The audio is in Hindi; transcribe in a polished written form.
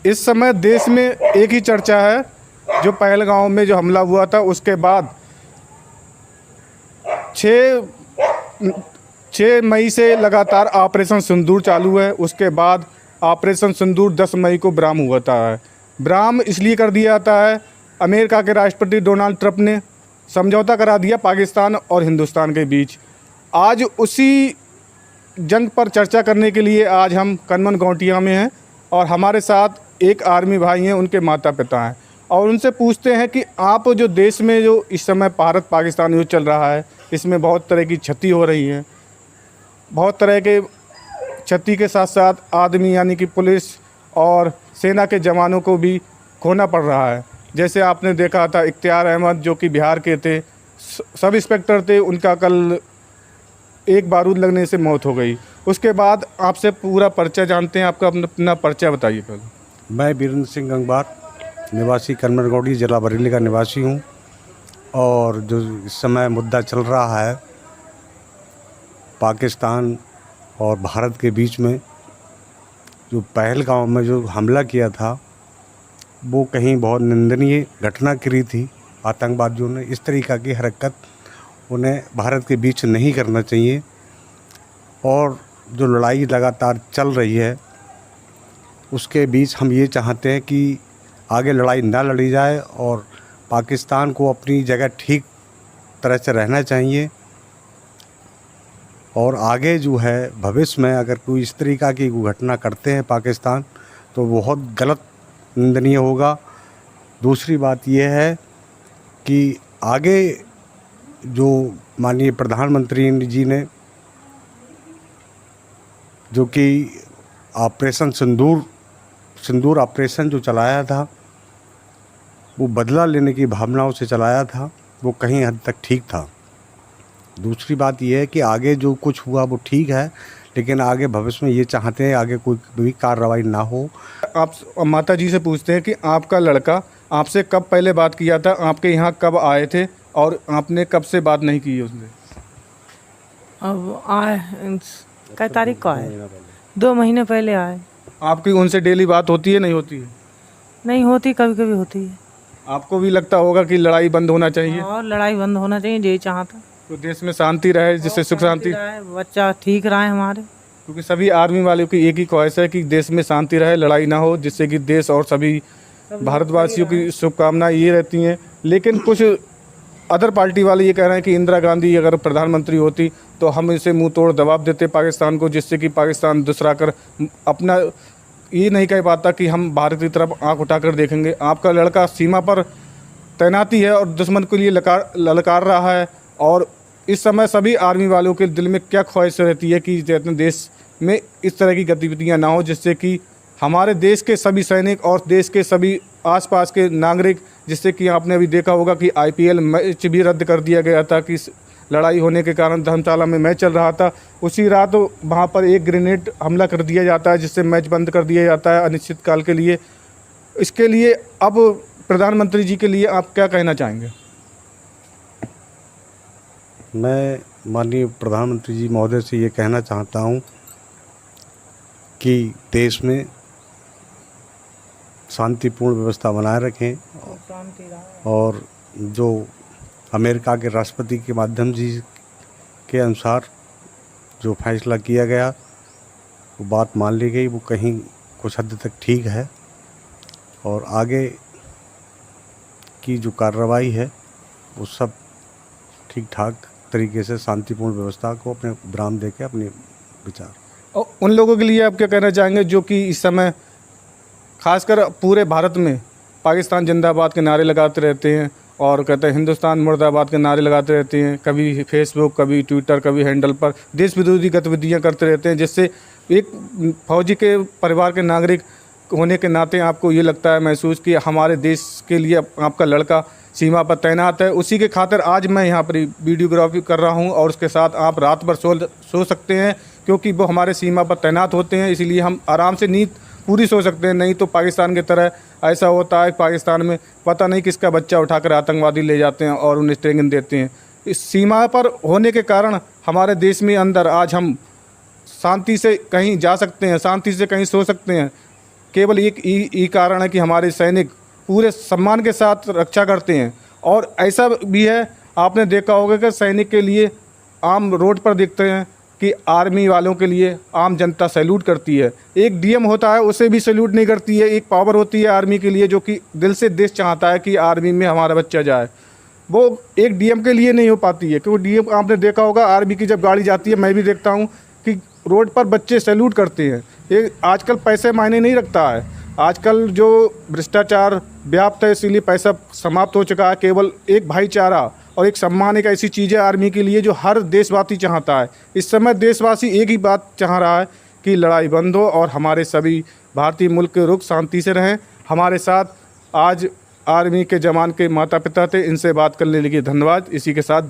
इस समय देश में एक ही चर्चा है, जो पहलगांव में जो हमला हुआ था उसके बाद 6 मई से लगातार ऑपरेशन सिंदूर चालू है। उसके बाद ऑपरेशन सिंदूर 10 मई को विराम हुआ था। विराम इसलिए कर दिया जाता है, अमेरिका के राष्ट्रपति डोनाल्ड ट्रंप ने समझौता करा दिया पाकिस्तान और हिंदुस्तान के बीच। आज उसी जंग पर चर्चा करने के लिए आज हम कनमन गौटिया में हैं और हमारे साथ एक आर्मी भाई हैं, उनके माता पिता हैं, और उनसे पूछते हैं कि आप जो देश में जो इस समय भारत पाकिस्तान युद्ध चल रहा है, इसमें बहुत तरह की क्षति हो रही है। बहुत तरह के क्षति के साथ साथ आदमी यानी कि पुलिस और सेना के जवानों को भी खोना पड़ रहा है। जैसे आपने देखा था इख्तियार अहमद जो कि बिहार के थे, सब इंस्पेक्टर थे, उनका कल एक बारूद लगने से मौत हो गई। उसके बाद आपसे पूरा परिचय जानते हैं, आपका अपना परिचय बताइए पहले। मैं वीरेंद्र सिंह गंगवार, निवासी कनमन गौड़ी, जिला बरेली का निवासी हूँ। और जो इस समय मुद्दा चल रहा है पाकिस्तान और भारत के बीच में, जो पहलगांव में जो हमला किया था वो कहीं बहुत निंदनीय घटना करी थी। आतंकवादियों ने इस तरीक़ा की हरकत उन्हें भारत के बीच नहीं करना चाहिए। और जो लड़ाई लगातार चल रही है उसके बीच हम ये चाहते हैं कि आगे लड़ाई ना लड़ी जाए और पाकिस्तान को अपनी जगह ठीक तरह से रहना चाहिए। और आगे जो है भविष्य में अगर कोई इस तरीक़ा की घटना करते हैं पाकिस्तान तो बहुत गलत निंदनीय होगा। दूसरी बात यह है कि आगे जो माननीय प्रधानमंत्री जी ने जो कि ऑपरेशन सिंदूर ऑपरेशन जो चलाया था वो बदला लेने की भावनाओं से चलाया था, वो कहीं हद तक ठीक था। दूसरी बात यह है कि आगे जो कुछ हुआ वो ठीक है, लेकिन आगे भविष्य में ये चाहते हैं आगे कोई भी कार्रवाई ना हो। आप माता जी से पूछते हैं कि आपका लड़का आपसे कब पहले बात किया था, आपके यहाँ कब आए थे और आपने कब से बात नहीं की उसने? अब आए कई तारीख को आए? 2 महीने पहले आए। आपकी उनसे डेली बात होती है, नहीं होती है? नहीं होती, कभी कभी होती है। आपको भी लगता होगा कि लड़ाई बंद होना चाहिए और लड़ाई बंद होना चाहिए, यही चाहता। तो देश में शांति रहे, जिससे सुख शांति रहे, बच्चा ठीक रहे हमारे। क्योंकि सभी आर्मी वालों की एक ही ख्वाहिश है कि देश में शांति रहे, लड़ाई ना हो, जिससे कि देश और सभी भारतवासियों की शुभकामनाएं ये रहती हैं। लेकिन कुछ अदर पार्टी वाले ये कह रहे हैं कि इंदिरा गांधी अगर प्रधानमंत्री होती तो हम इसे मुंह तोड़ जवाब देते पाकिस्तान को, जिससे कि पाकिस्तान दूसरा कर अपना ये नहीं कह पाता कि हम भारत की तरफ आंख उठाकर देखेंगे। आपका लड़का सीमा पर तैनाती है और दुश्मन के लिए ललकार रहा है। और इस समय सभी आर्मी वालों के दिल में क्या ख्वाहिश रहती है कि देश में इस तरह की गतिविधियां ना हो, जिससे कि हमारे देश के सभी सैनिक और देश के सभी आसपास के नागरिक, जिससे कि आपने अभी देखा होगा कि IPL मैच भी रद्द कर दिया गया था कि लड़ाई होने के कारण धर्मशाला में मैच चल रहा था। उसी रात वहां पर एक ग्रेनेड हमला कर दिया जाता है, जिससे मैच बंद कर दिया जाता है अनिश्चित काल के लिए। इसके लिए अब प्रधानमंत्री जी के लिए आप क्या कहना चाहेंगे? मैं माननीय प्रधानमंत्री जी महोदय से ये कहना चाहता हूँ कि देश में शांतिपूर्ण व्यवस्था बनाए रखें और जो अमेरिका के राष्ट्रपति के माध्यम जी के अनुसार जो फैसला किया गया वो बात मान ली गई, वो कहीं कुछ हद तक ठीक है। और आगे की जो कार्रवाई है वो सब ठीक ठाक तरीके से शांतिपूर्ण व्यवस्था को अपने विराम दे के अपने विचार। और उन लोगों के लिए आप क्या कहना चाहेंगे जो कि इस समय खासकर पूरे भारत में पाकिस्तान जिंदाबाद के नारे लगाते रहते हैं और कहते हैं हिंदुस्तान मुर्दाबाद के नारे लगाते रहते हैं, कभी फेसबुक, कभी ट्विटर, कभी हैंडल पर देश विरोधी गतिविधियां करते रहते हैं, जिससे एक फौजी के परिवार के नागरिक होने के नाते आपको ये लगता है महसूस कि हमारे देश के लिए आपका लड़का सीमा पर तैनात है। उसी के खातिर आज मैं यहाँ पर वीडियोग्राफी कर रहा हूँ और उसके साथ आप रात भर सो सकते हैं, क्योंकि वो हमारे सीमा पर तैनात होते हैं। इसीलिए हम आराम से नींद पूरी सो सकते हैं। नहीं तो पाकिस्तान की तरह ऐसा होता है, पाकिस्तान में पता नहीं किसका बच्चा उठाकर आतंकवादी ले जाते हैं और उन्हें ट्रेनिंग देते हैं। इस सीमा पर होने के कारण हमारे देश में अंदर आज हम शांति से कहीं जा सकते हैं, शांति से कहीं सो सकते हैं। केवल एक ही कारण है कि हमारे सैनिक पूरे सम्मान के साथ रक्षा करते हैं। और ऐसा भी है, आपने देखा होगा कि सैनिक के लिए आम रोड पर देखते हैं कि आर्मी वालों के लिए आम जनता सैल्यूट करती है। एक डीएम होता है, उसे भी सैल्यूट नहीं करती है। एक पावर होती है आर्मी के लिए जो कि दिल से देश चाहता है कि आर्मी में हमारा बच्चा जाए, वो एक डीएम के लिए नहीं हो पाती है। क्योंकि डीएम, आपने देखा होगा आर्मी की जब गाड़ी जाती है, मैं भी देखता हूँ कि रोड पर बच्चे सैल्यूट करते हैं। ये आजकल पैसे मायने नहीं रखता है। आजकल जो भ्रष्टाचार व्याप्त है, इसीलिए पैसा समाप्त हो चुका है। केवल एक भाईचारा और एक सम्मान एक ऐसी चीज़ है आर्मी के लिए जो हर देशवासी चाहता है। इस समय देशवासी एक ही बात चाह रहा है कि लड़ाई बंद हो और हमारे सभी भारतीय मुल्क के लोग शांति से रहें। हमारे साथ आज आर्मी के जवान के माता पिता थे, इनसे बात करने के लिए धन्यवाद। इसी के साथ